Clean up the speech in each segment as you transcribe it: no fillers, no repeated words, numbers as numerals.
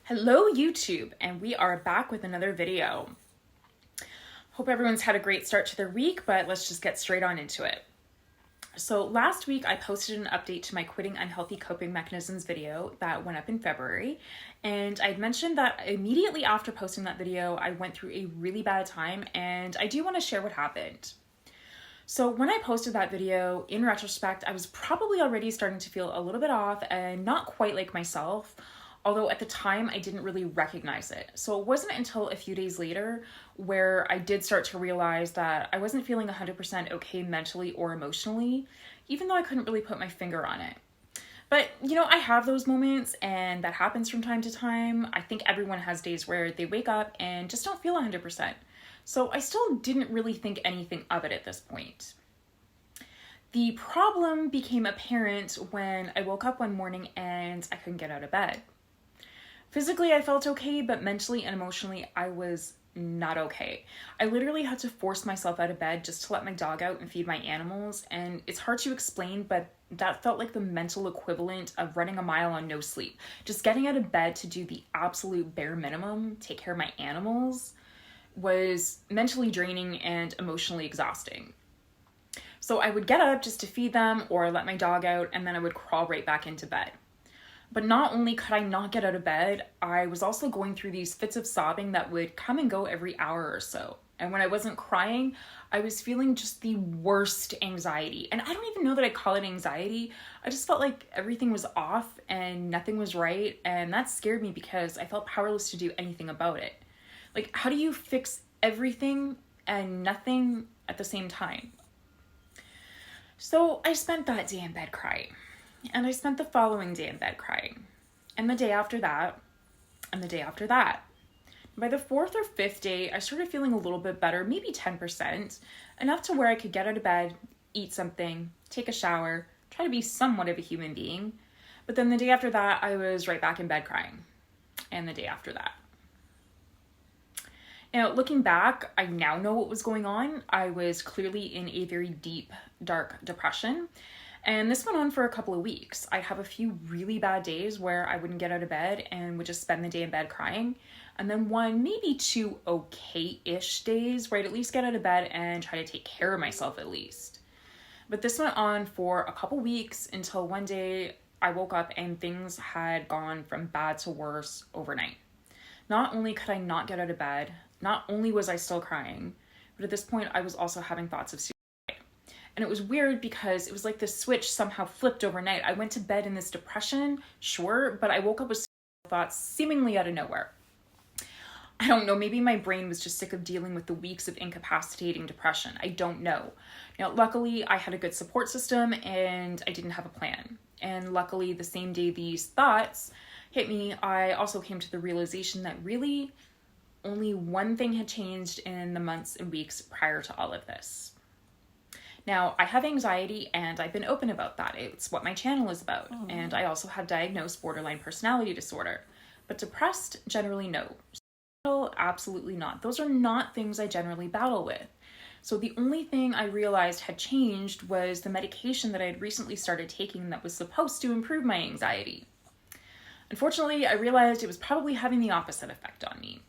Hello YouTube, and we are back with another video. Hope everyone's had a great start to their week, but let's just get straight on into it. So last week I posted an update to my quitting unhealthy coping mechanisms video that went up in February, and I'd mentioned that immediately after posting that video I went through a really bad time, and I do want to share what happened. So when I posted that video, in retrospect, I was probably already starting to feel a little bit off and not quite like myself, although at the time I didn't really recognize it. So it wasn't until a few days later where I did start to realize that I wasn't feeling 100% okay mentally or emotionally, even though I couldn't really put my finger on it. But, I have those moments, and that happens from time to time. I think everyone has days where they wake up and just don't feel 100%. So I still didn't really think anything of it at this point. The problem became apparent when I woke up one morning and I couldn't get out of bed. Physically, I felt okay, but mentally and emotionally, I was not okay. I literally had to force myself out of bed just to let my dog out and feed my animals, and it's hard to explain, but that felt like the mental equivalent of running a mile on no sleep. Just getting out of bed to do the absolute bare minimum, take care of my animals, was mentally draining and emotionally exhausting. So I would get up just to feed them or let my dog out, and then I would crawl right back into bed. But not only could I not get out of bed, I was also going through these fits of sobbing that would come and go every hour or so. And when I wasn't crying, I was feeling just the worst anxiety. And I don't even know that I'd call it anxiety. I just felt like everything was off and nothing was right. And that scared me because I felt powerless to do anything about it. Like, how do you fix everything and nothing at the same time? So I spent that day in bed crying. And I spent the following day in bed crying, and the day after that, and the day after that. By the fourth or fifth day, I started feeling a little bit better, maybe 10%, enough to where I could get out of bed, eat something, take a shower, try to be somewhat of a human being. But then the day after that, I was right back in bed crying, and the day after that. Now, looking back, I now know what was going on. I was clearly in a very deep, dark depression. And this went on for a couple of weeks. I'd have a few really bad days where I wouldn't get out of bed and would just spend the day in bed crying. And then one, maybe two okay-ish days where I'd at least get out of bed and try to take care of myself at least. But this went on for a couple weeks until one day I woke up and things had gone from bad to worse overnight. Not only could I not get out of bed, not only was I still crying, but at this point I was also having thoughts of suicide. And it was weird because it was like the switch somehow flipped overnight. I went to bed in this depression, sure, but I woke up with thoughts seemingly out of nowhere. I don't know, maybe my brain was just sick of dealing with the weeks of incapacitating depression. I don't know. Now, luckily, I had a good support system and I didn't have a plan. And luckily, the same day these thoughts hit me, I also came to the realization that really only one thing had changed in the months and weeks prior to all of this. Now, I have anxiety and I've been open about that. It's what my channel is about. And I also have diagnosed borderline personality disorder. But depressed, generally no. Absolutely not. Those are not things I generally battle with. So the only thing I realized had changed was the medication that I had recently started taking that was supposed to improve my anxiety. Unfortunately, I realized it was probably having the opposite effect on me.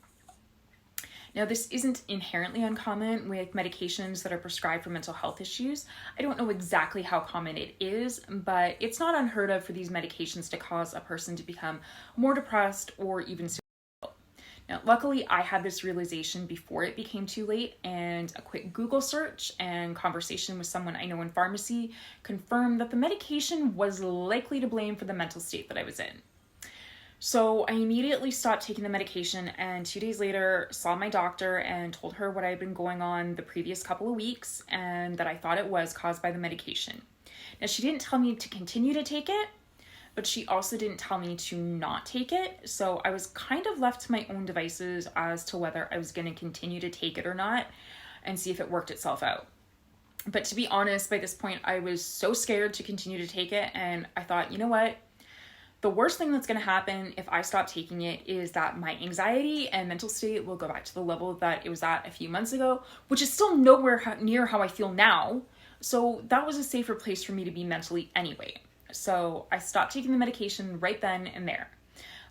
Now, this isn't inherently uncommon with medications that are prescribed for mental health issues. I don't know exactly how common it is, but it's not unheard of for these medications to cause a person to become more depressed or even suicidal. Now, luckily, I had this realization before it became too late, and a quick Google search and conversation with someone I know in pharmacy confirmed that the medication was likely to blame for the mental state that I was in. So I immediately stopped taking the medication, and 2 days later saw my doctor and told her what I had been going on the previous couple of weeks and that I thought it was caused by the medication. Now, she didn't tell me to continue to take it, but she also didn't tell me to not take it. So I was kind of left to my own devices as to whether I was going to continue to take it or not and see if it worked itself out. But to be honest, by this point, I was so scared to continue to take it, and I thought, you know what? The worst thing that's going to happen if I stop taking it is that my anxiety and mental state will go back to the level that it was at a few months ago, which is still nowhere near how I feel now. So that was a safer place for me to be mentally anyway. So I stopped taking the medication right then and there.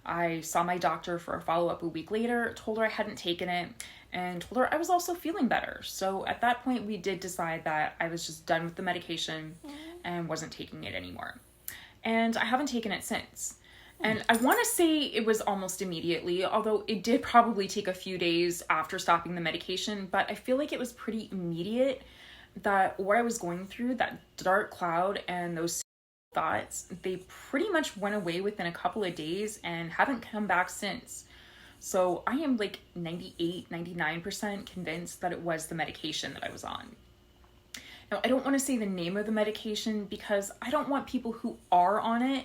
I saw my doctor for a follow-up a week later, told her I hadn't taken it, and told her I was also feeling better. So at that point, we did decide that I was just done with the medication and wasn't taking it anymore. And I haven't taken it since. And I want to say it was almost immediately, although it did probably take a few days after stopping the medication, but I feel like it was pretty immediate that what I was going through, that dark cloud and those thoughts, they pretty much went away within a couple of days and haven't come back since. So I am like 98, 99% convinced that it was the medication that I was on. Now, I don't want to say the name of the medication because I don't want people who are on it,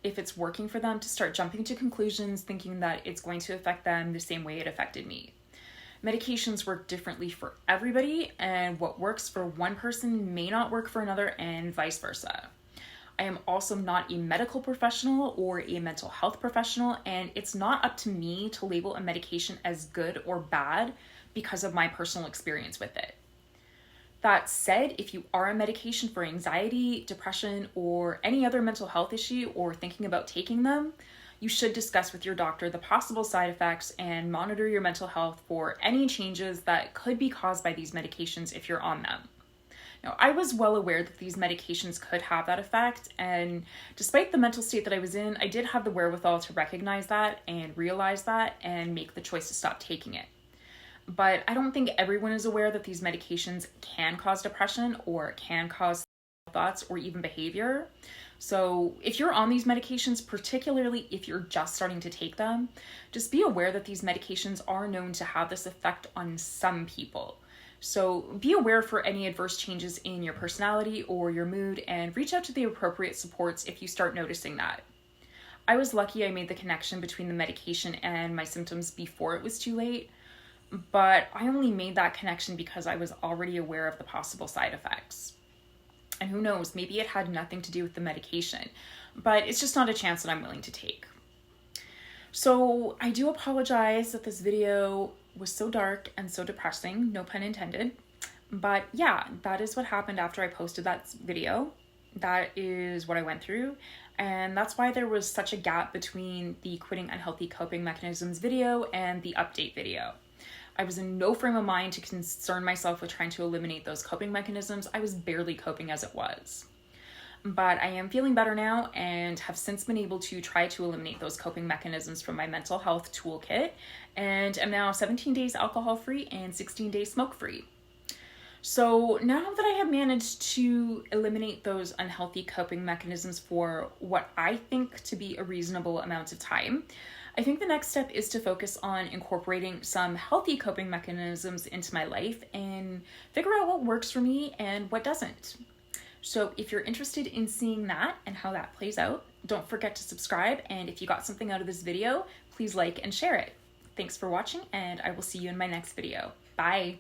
if it's working for them, to start jumping to conclusions thinking that it's going to affect them the same way it affected me. Medications work differently for everybody, and what works for one person may not work for another, and vice versa. I am also not a medical professional or a mental health professional, and it's not up to me to label a medication as good or bad because of my personal experience with it. That said, if you are on medication for anxiety, depression, or any other mental health issue, or thinking about taking them, you should discuss with your doctor the possible side effects and monitor your mental health for any changes that could be caused by these medications if you're on them. Now, I was well aware that these medications could have that effect, and despite the mental state that I was in, I did have the wherewithal to recognize that and realize that and make the choice to stop taking it. But I don't think everyone is aware that these medications can cause depression or can cause thoughts or even behavior. So if you're on these medications, particularly if you're just starting to take them, just be aware that these medications are known to have this effect on some people. So be aware for any adverse changes in your personality or your mood and reach out to the appropriate supports if you start noticing that. I was lucky I made the connection between the medication and my symptoms before it was too late, but I only made that connection because I was already aware of the possible side effects. And who knows, maybe it had nothing to do with the medication, but it's just not a chance that I'm willing to take. So I do apologize that this video was so dark and so depressing, no pun intended. But yeah, that is what happened after I posted that video. That is what I went through. And that's why there was such a gap between the quitting unhealthy coping mechanisms video and the update video. I was in no frame of mind to concern myself with trying to eliminate those coping mechanisms. I was barely coping as it was. But I am feeling better now and have since been able to try to eliminate those coping mechanisms from my mental health toolkit, and am now 17 days alcohol-free and 16 days smoke-free. So now that I have managed to eliminate those unhealthy coping mechanisms for what I think to be a reasonable amount of time, I think the next step is to focus on incorporating some healthy coping mechanisms into my life and figure out what works for me and what doesn't. So if you're interested in seeing that and how that plays out, don't forget to subscribe. And if you got something out of this video, please like and share it. Thanks for watching, and I will see you in my next video. Bye.